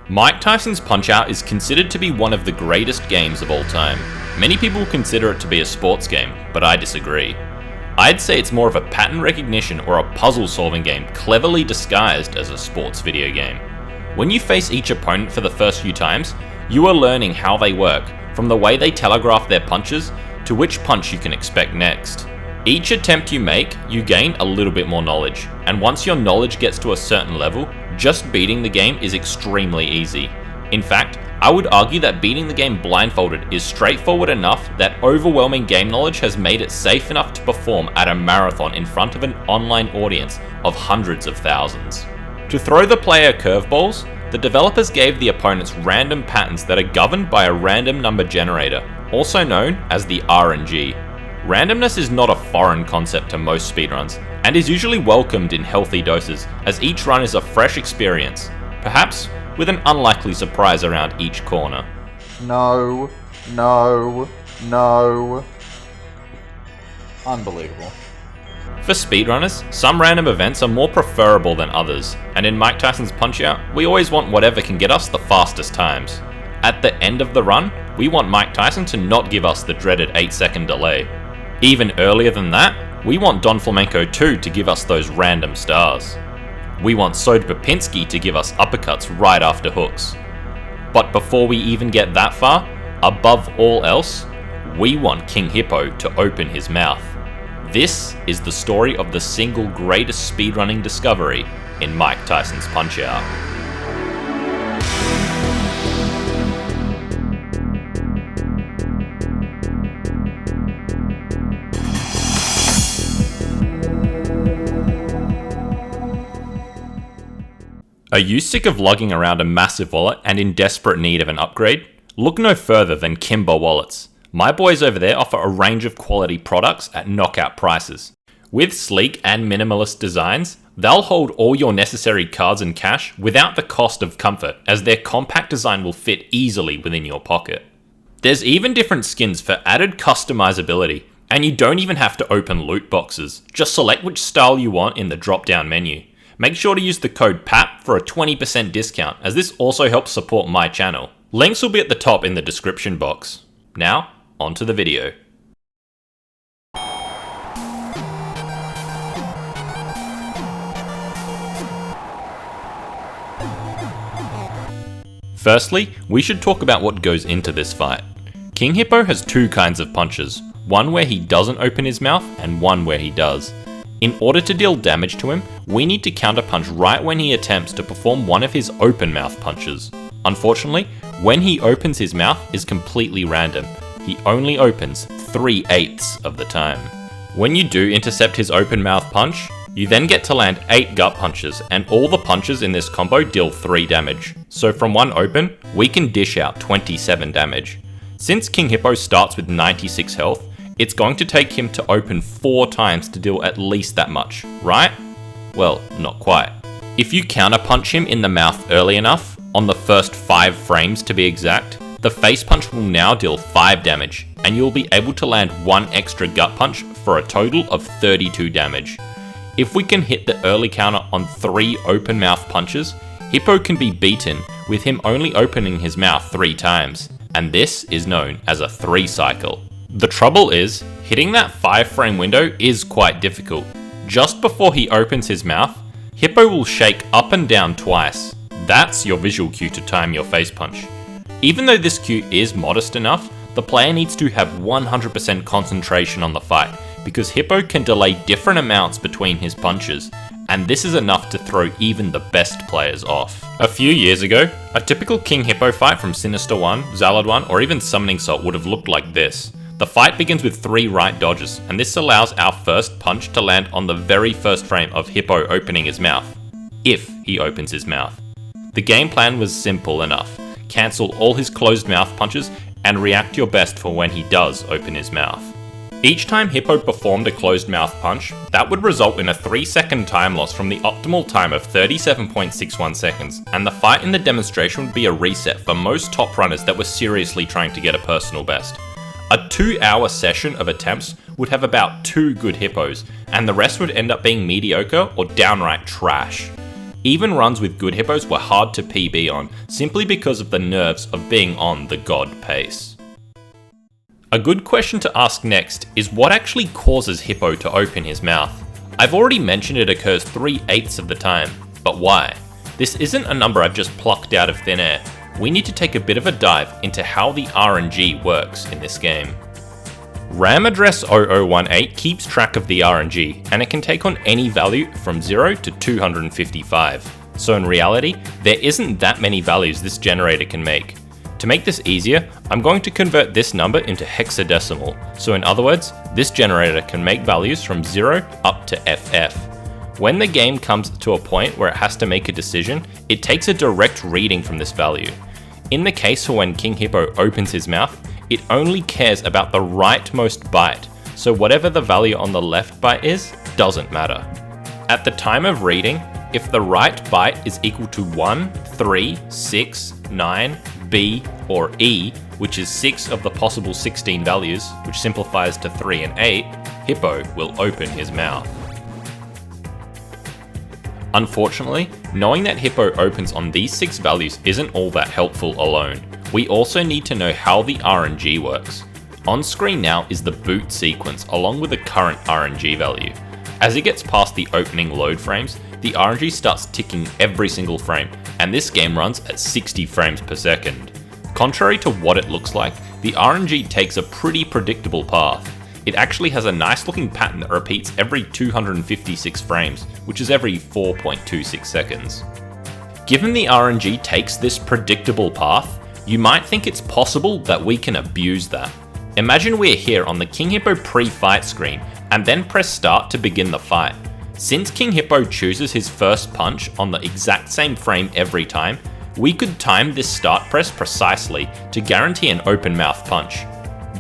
Mike Tyson's Punch-Out is considered to be one of the greatest games of all time. Many people consider it to be a sports game, but I disagree. I'd say it's more of a pattern recognition or a puzzle-solving game cleverly disguised as a sports video game. When you face each opponent for the first few times, you are learning how they work, from the way they telegraph their punches to which punch you can expect next. Each attempt you make, you gain a little bit more knowledge, and once your knowledge gets to a certain level, just beating the game is extremely easy. In fact, I would argue that beating the game blindfolded is straightforward enough that overwhelming game knowledge has made it safe enough to perform at a marathon in front of an online audience of hundreds of thousands. To throw the player curveballs, the developers gave the opponents random patterns that are governed by a random number generator, also known as the RNG. Randomness is not a foreign concept to most speedruns, and is usually welcomed in healthy doses, as each run is a fresh experience, perhaps with an unlikely surprise around each corner. No. Unbelievable. For speedrunners, some random events are more preferable than others, and in Mike Tyson's Punch-Out, we always want whatever can get us the fastest times. At the end of the run, we want Mike Tyson to not give us the dreaded 8-second delay. Even earlier than that, we want Don Flamenco 2 to give us those random stars. We want Soda Popinski to give us uppercuts right after hooks. But before we even get that far, above all else, we want King Hippo to open his mouth. This is the story of the single greatest speedrunning discovery in Mike Tyson's Punch-Out. Are you sick of lugging around a massive wallet and in desperate need of an upgrade? Look no further than Kimber Wallets. My boys over there offer a range of quality products at knockout prices. With sleek and minimalist designs, they'll hold all your necessary cards and cash without the cost of comfort, as their compact design will fit easily within your pocket. There's even different skins for added customizability, and you don't even have to open loot boxes. Just select which style you want in the drop-down menu. Make sure to use the code PAP for a 20% discount, as this also helps support my channel. Links will be at the top in the description box. Now, on to the video. Firstly, we should talk about what goes into this fight. King Hippo has two kinds of punches, one where he doesn't open his mouth and one where he does. In order to deal damage to him, we need to counterpunch right when he attempts to perform one of his open mouth punches. Unfortunately, when he opens his mouth is completely random. He only opens 3/8 of the time. When you do intercept his open mouth punch, you then get to land 8 gut punches, and all the punches in this combo deal 3 damage. So from one open, we can dish out 27 damage. Since King Hippo starts with 96 health, it's going to take him to open 4 times to deal at least that much, right? Well, not quite. If you counterpunch him in the mouth early enough, on the first 5 frames to be exact, the face punch will now deal 5 damage, and you'll be able to land 1 extra gut punch for a total of 32 damage. If we can hit the early counter on 3 open mouth punches, Hippo can be beaten with him only opening his mouth 3 times, and this is known as a 3 cycle. The trouble is, hitting that 5 frame window is quite difficult. Just before he opens his mouth, Hippo will shake up and down twice. That's your visual cue to time your face punch. Even though this cue is modest enough, the player needs to have 100% concentration on the fight, because Hippo can delay different amounts between his punches, and this is enough to throw even the best players off. A few years ago, a typical King Hippo fight from Sinister 1, Zalad 1, or even Summoning Salt would have looked like this. The fight begins with 3 right dodges, and this allows our first punch to land on the very first frame of Hippo opening his mouth, if he opens his mouth. The game plan was simple enough. Cancel all his closed mouth punches and react your best for when he does open his mouth. Each time Hippo performed a closed mouth punch, that would result in a 3-second time loss from the optimal time of 37.61 seconds, and the fight in the demonstration would be a reset for most top runners that were seriously trying to get a personal best. A 2-hour session of attempts would have about 2 good Hippos, and the rest would end up being mediocre or downright trash. Even runs with good hippos were hard to PB on, simply because of the nerves of being on the god pace. A good question to ask next is what actually causes Hippo to open his mouth? I've already mentioned it occurs 3/8 of the time, but why? This isn't a number I've just plucked out of thin air. We need to take a bit of a dive into how the RNG works in this game. RAM address 0018 keeps track of the RNG, and it can take on any value from 0 to 255. So in reality, there isn't that many values this generator can make. To make this easier, I'm going to convert this number into hexadecimal. So in other words, this generator can make values from 0 up to FF. When the game comes to a point where it has to make a decision, it takes a direct reading from this value. In the case for when King Hippo opens his mouth, it only cares about the rightmost byte, so whatever the value on the left byte is, doesn't matter. At the time of reading, if the right byte is equal to 1, 3, 6, 9, B, or E, which is 6 of the possible 16 values, which simplifies to 3 and 8, Hippo will open his mouth. Unfortunately, knowing that Hippo opens on these 6 values isn't all that helpful alone. We also need to know how the RNG works. On screen now is the boot sequence along with the current RNG value. As it gets past the opening load frames, the RNG starts ticking every single frame, and this game runs at 60 frames per second. Contrary to what it looks like, the RNG takes a pretty predictable path. It actually has a nice looking pattern that repeats every 256 frames, which is every 4.26 seconds. Given the RNG takes this predictable path, you might think it's possible that we can abuse that. Imagine we're here on the King Hippo pre-fight screen and then press start to begin the fight. Since King Hippo chooses his first punch on the exact same frame every time, we could time this start press precisely to guarantee an open mouth punch.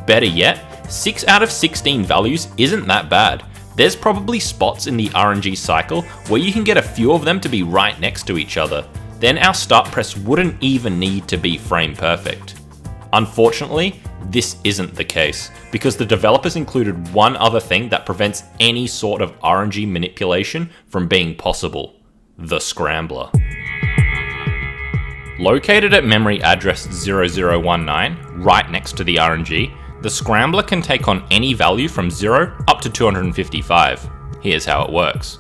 Better yet, 6 out of 16 values isn't that bad. There's probably spots in the RNG cycle where you can get a few of them to be right next to each other. Then our start press wouldn't even need to be frame perfect. Unfortunately, this isn't the case, because the developers included one other thing that prevents any sort of RNG manipulation from being possible: the Scrambler. Located at memory address 0019, right next to the RNG, the Scrambler can take on any value from 0 up to 255. Here's how it works.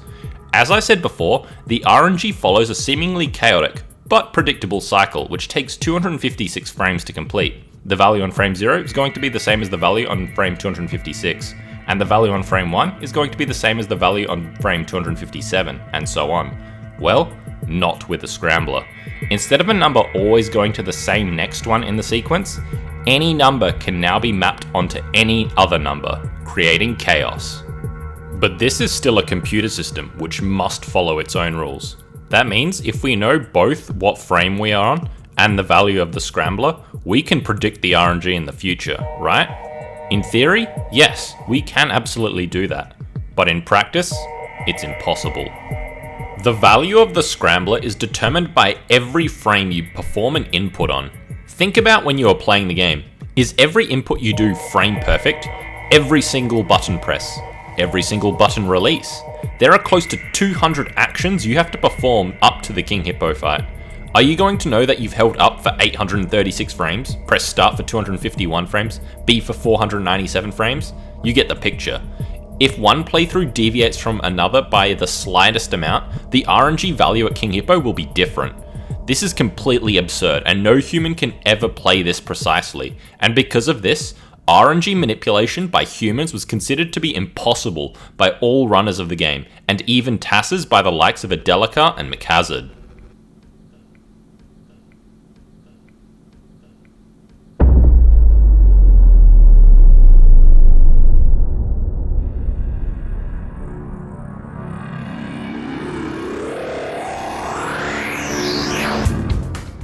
As I said before, the RNG follows a seemingly chaotic, but predictable cycle, which takes 256 frames to complete. The value on frame 0 is going to be the same as the value on frame 256, and the value on frame 1 is going to be the same as the value on frame 257, and so on. Well, not with a Scrambler. Instead of a number always going to the same next one in the sequence, any number can now be mapped onto any other number, creating chaos. But this is still a computer system which must follow its own rules. That means if we know both what frame we are on and the value of the Scrambler, we can predict the RNG in the future, right? In theory, yes, we can absolutely do that. But in practice, it's impossible. The value of the Scrambler is determined by every frame you perform an input on. Think about when you are playing the game. Is every input you do frame perfect? Every single button press? Every single button release? There are close to 200 actions you have to perform up to the King Hippo fight. Are you going to know that you've held up for 836 frames, press start for 251 frames, B for 497 frames? You get the picture. If one playthrough deviates from another by the slightest amount, the RNG value at King Hippo will be different. This is completely absurd, and no human can ever play this precisely, and because of this, RNG manipulation by humans was considered to be impossible by all runners of the game, and even TASers by the likes of Adelica and McHazard.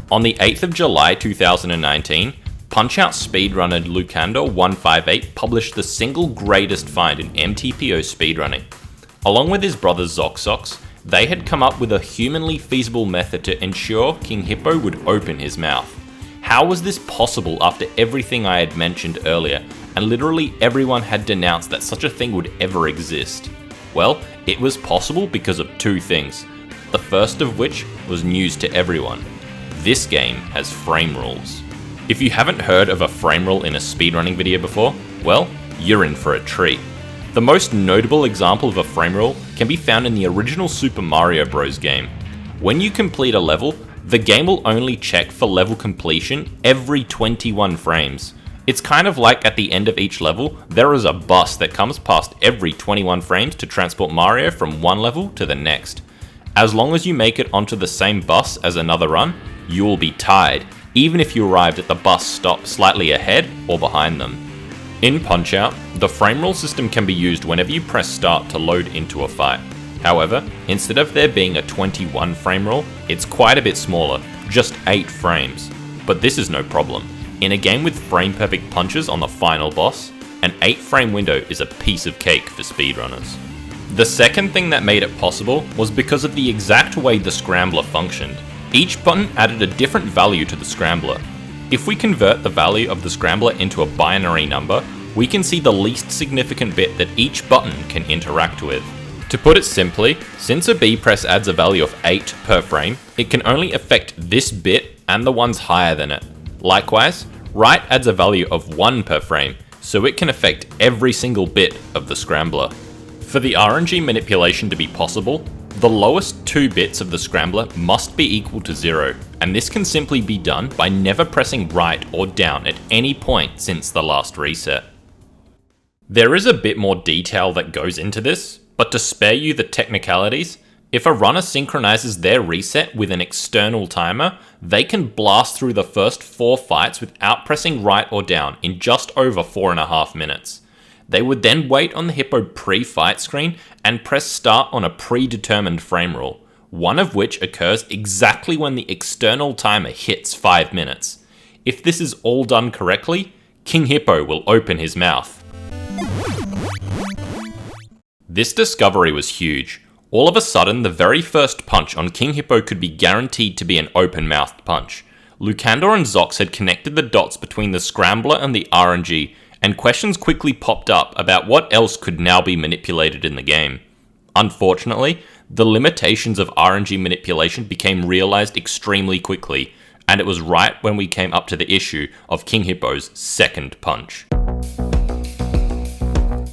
On the 8th of July 2019, Punch-Out speedrunner Lucando158 published the single greatest find in MTPO speedrunning. Along with his brother Zoxox, they had come up with a humanly feasible method to ensure King Hippo would open his mouth. How was this possible after everything I had mentioned earlier, and literally everyone had denounced that such a thing would ever exist? Well, it was possible because of two things. the first of which was news to everyone. This game has frame rules. If you haven't heard of a frame rule in a speedrunning video before, well, you're in for a treat. The most notable example of a frame rule can be found in the original Super Mario Bros. Game. When you complete a level, the game will only check for level completion every 21 frames. It's kind of like at the end of each level, there is a bus that comes past every 21 frames to transport Mario from one level to the next. As long as you make it onto the same bus as another run, you will be tied, even if you arrived at the bus stop slightly ahead or behind them. In Punch-Out, the frame rule system can be used whenever you press start to load into a fight. However, instead of there being a 21 frame rule, it's quite a bit smaller, just 8 frames. But this is no problem. In a game with frame perfect punches on the final boss, an 8 frame window is a piece of cake for speedrunners. The second thing that made it possible was because of the exact way the Scrambler functioned. Each button added a different value to the Scrambler. If we convert the value of the Scrambler into a binary number, we can see the least significant bit that each button can interact with. To put it simply, since a B press adds a value of 8 per frame, it can only affect this bit and the ones higher than it. Likewise, right adds a value of 1 per frame, so it can affect every single bit of the Scrambler. For the RNG manipulation to be possible, the lowest 2 bits of the Scrambler must be equal to 0, and this can simply be done by never pressing right or down at any point since the last reset. There is a bit more detail that goes into this, but to spare you the technicalities, if a runner synchronizes their reset with an external timer, they can blast through the first 4 fights without pressing right or down in just over 4.5 minutes. They would then wait on the Hippo pre-fight screen and press start on a predetermined frame rule, one of which occurs exactly when the external timer hits 5 minutes. If this is all done correctly, King Hippo will open his mouth. This discovery was huge. All of a sudden, the very first punch on King Hippo could be guaranteed to be an open-mouthed punch. Lucander and Zox had connected the dots between the Scrambler and the RNG, and questions quickly popped up about what else could now be manipulated in the game. Unfortunately, the limitations of RNG manipulation became realized extremely quickly, and it was right when we came up to the issue of King Hippo's second punch.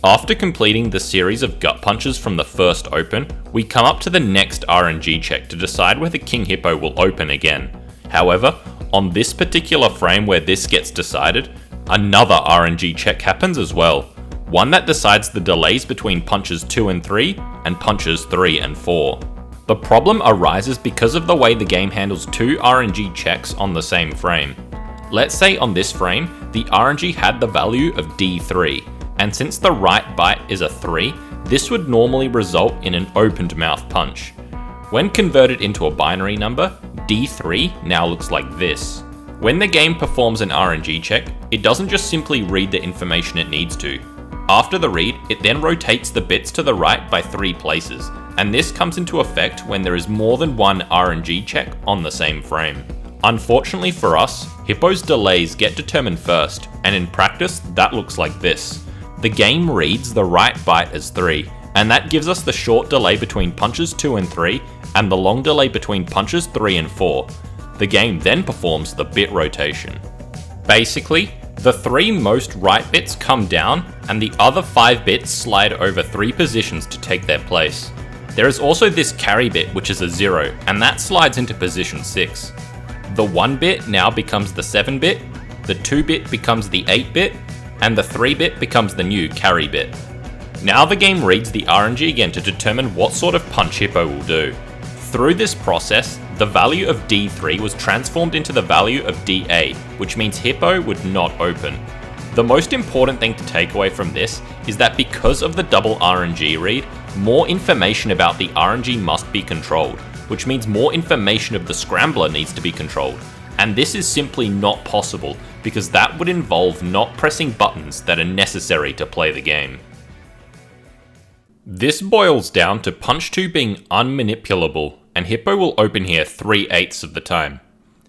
After completing the series of gut punches from the first open, we come up to the next RNG check to decide whether King Hippo will open again. However, on this particular frame where this gets decided, another RNG check happens as well, one that decides the delays between punches 2 and 3 and punches 3 and 4. The problem arises because of the way the game handles 2 RNG checks on the same frame. Let's say on this frame, the RNG had the value of D3, and since the right bite is a 3, this would normally result in an opened mouth punch. When converted into a binary number, D3 now looks like this. When the game performs an RNG check, it doesn't just simply read the information it needs to. After the read, it then rotates the bits to the right by 3 places, and this comes into effect when there is more than one RNG check on the same frame. Unfortunately for us, Hippo's delays get determined first, and in practice, that looks like this. The game reads the right bite as 3, and that gives us the short delay between punches 2 and 3, and the long delay between punches 3 and 4. The game then performs the bit rotation. Basically, the 3 most right bits come down, and the other 5 bits slide over 3 positions to take their place. There is also this carry bit, which is a 0, and that slides into position 6. The 1 bit now becomes the 7 bit, the 2 bit becomes the 8 bit, and the 3 bit becomes the new carry bit. Now the game reads the RNG again to determine what sort of punch Hippo will do. Through this process, the value of D3 was transformed into the value of DA, which means Hippo would not open. The most important thing to take away from this is that because of the double RNG read, more information about the RNG must be controlled, which means more information of the Scrambler needs to be controlled. And this is simply not possible, because that would involve not pressing buttons that are necessary to play the game. This boils down to punch 2 being unmanipulable, and Hippo will open here 3/8 of the time.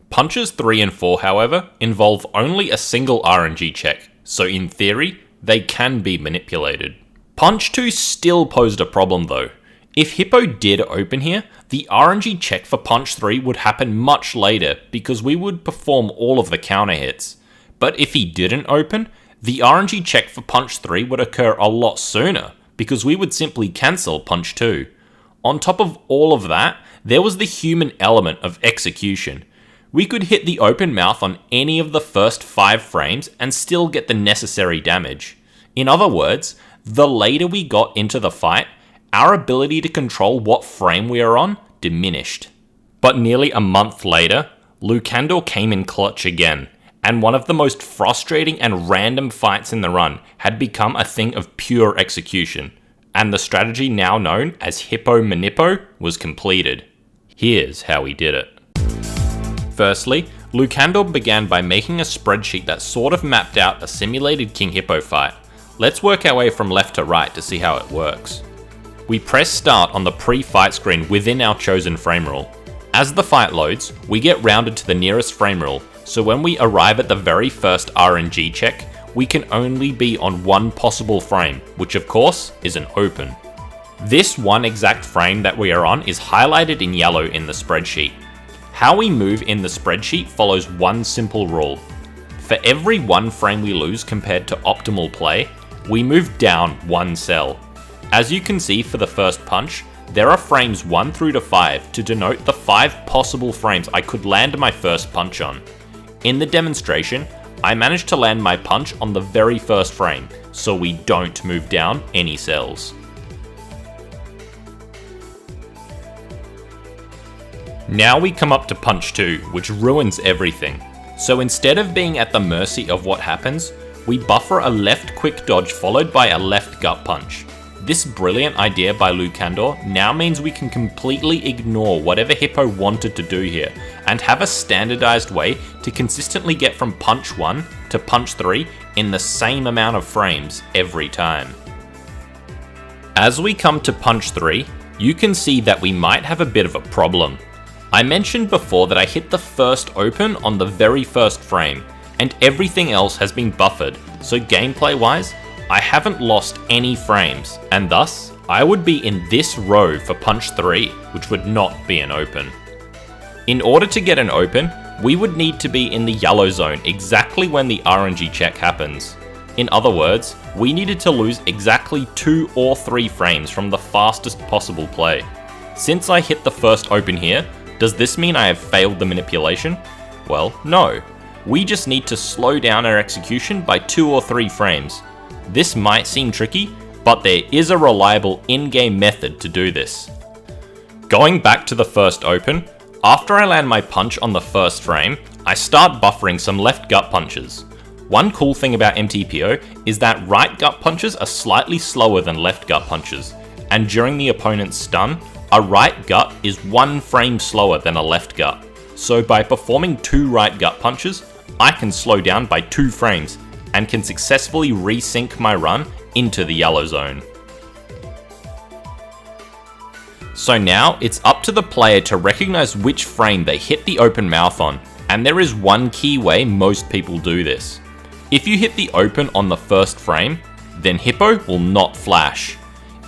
Punches 3 and 4, however, involve only a single RNG check, so in theory, they can be manipulated. Punch 2 still posed a problem though. If Hippo did open here, the RNG check for punch 3 would happen much later because we would perform all of the counter hits. But if he didn't open, the RNG check for punch 3 would occur a lot sooner because we would simply cancel punch 2. On top of all of that, there was the human element of execution. We could hit the open mouth on any of the first 5 frames and still get the necessary damage. In other words, the later we got into the fight, our ability to control what frame we are on diminished. But nearly a month later, Lucandor came in clutch again, and one of the most frustrating and random fights in the run had become a thing of pure execution, and the strategy now known as Hippo Manippo was completed. Here's how he did it. Firstly, Lucandor began by making a spreadsheet that sort of mapped out a simulated King Hippo fight. Let's work our way from left to right to see how it works. We press start on the pre-fight screen within our chosen frame rule. As the fight loads, we get rounded to the nearest frame rule, so when we arrive at the very first RNG check, we can only be on one possible frame, which of course is an open. This one exact frame that we are on is highlighted in yellow in the spreadsheet. How we move in the spreadsheet follows one simple rule. For every one frame we lose compared to optimal play, we move down one cell. As you can see for the first punch, there are frames 1 through to 5 to denote the 5 possible frames I could land my first punch on. In the demonstration, I managed to land my punch on the very first frame, so we don't move down any cells. Now we come up to punch 2, which ruins everything. So instead of being at the mercy of what happens, we buffer a left quick dodge followed by a left gut punch. This brilliant idea by Lucandor now means we can completely ignore whatever Hippo wanted to do here, and have a standardized way to consistently get from punch 1 to punch 3 in the same amount of frames every time. As we come to punch 3, you can see that we might have a bit of a problem. I mentioned before that I hit the first open on the very first frame, and everything else has been buffered, so gameplay wise, I haven't lost any frames, and thus, I would be in this row for punch 3, which would not be an open. In order to get an open, we would need to be in the yellow zone exactly when the RNG check happens. In other words, we needed to lose exactly 2 or 3 frames from the fastest possible play. Since I hit the first open here, does this mean I have failed the manipulation? Well, no. We just need to slow down our execution by 2 or 3 frames. This might seem tricky, but there is a reliable in-game method to do this. Going back to the first open, after I land my punch on the first frame, I start buffering some left gut punches. One cool thing about MTPO is that right gut punches are slightly slower than left gut punches, and during the opponent's stun, a right gut is 1 frame slower than a left gut. So by performing 2 right gut punches, I can slow down by 2 frames, and can successfully resync my run into the yellow zone. So now it's up to the player to recognize which frame they hit the open mouth on, and there is one key way most people do this. If you hit the open on the first frame, then Hippo will not flash.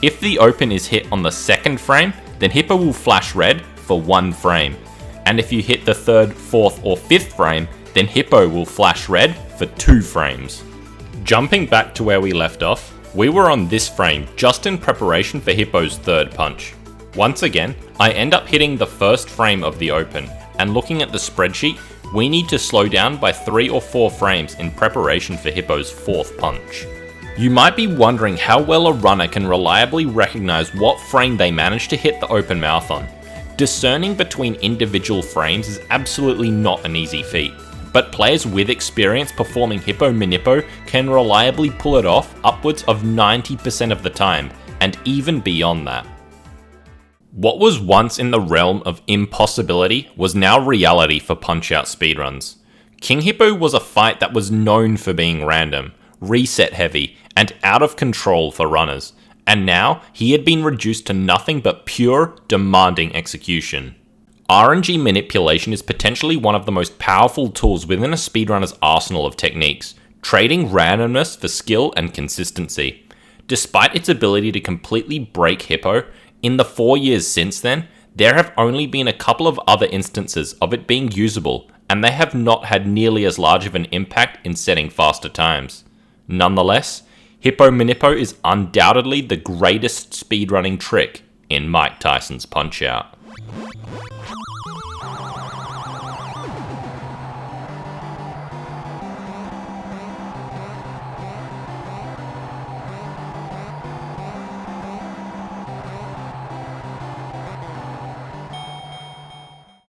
If the open is hit on the second frame, then Hippo will flash red for 1 frame. And if you hit the 3rd, 4th or 5th frame, then Hippo will flash red for 2 frames. Jumping back to where we left off, we were on this frame just in preparation for Hippo's 3rd punch. Once again, I end up hitting the first frame of the open, and looking at the spreadsheet, we need to slow down by 3 or 4 frames in preparation for Hippo's 4th punch. You might be wondering how well a runner can reliably recognize what frame they managed to hit the open mouth on. Discerning between individual frames is absolutely not an easy feat, but players with experience performing Hippo Manippo can reliably pull it off upwards of 90% of the time, and even beyond that. What was once in the realm of impossibility was now reality for Punch-Out speedruns. King Hippo was a fight that was known for being random, reset heavy, and out of control for runners, and now he had been reduced to nothing but pure, demanding execution. RNG manipulation is potentially one of the most powerful tools within a speedrunner's arsenal of techniques, trading randomness for skill and consistency. Despite its ability to completely break Hippo, In the 4 years since then, there have only been a couple of other instances of it being usable, and they have not had nearly as large of an impact in setting faster times. Nonetheless, Hippo Manippo is undoubtedly the greatest speedrunning trick in Mike Tyson's Punch-Out.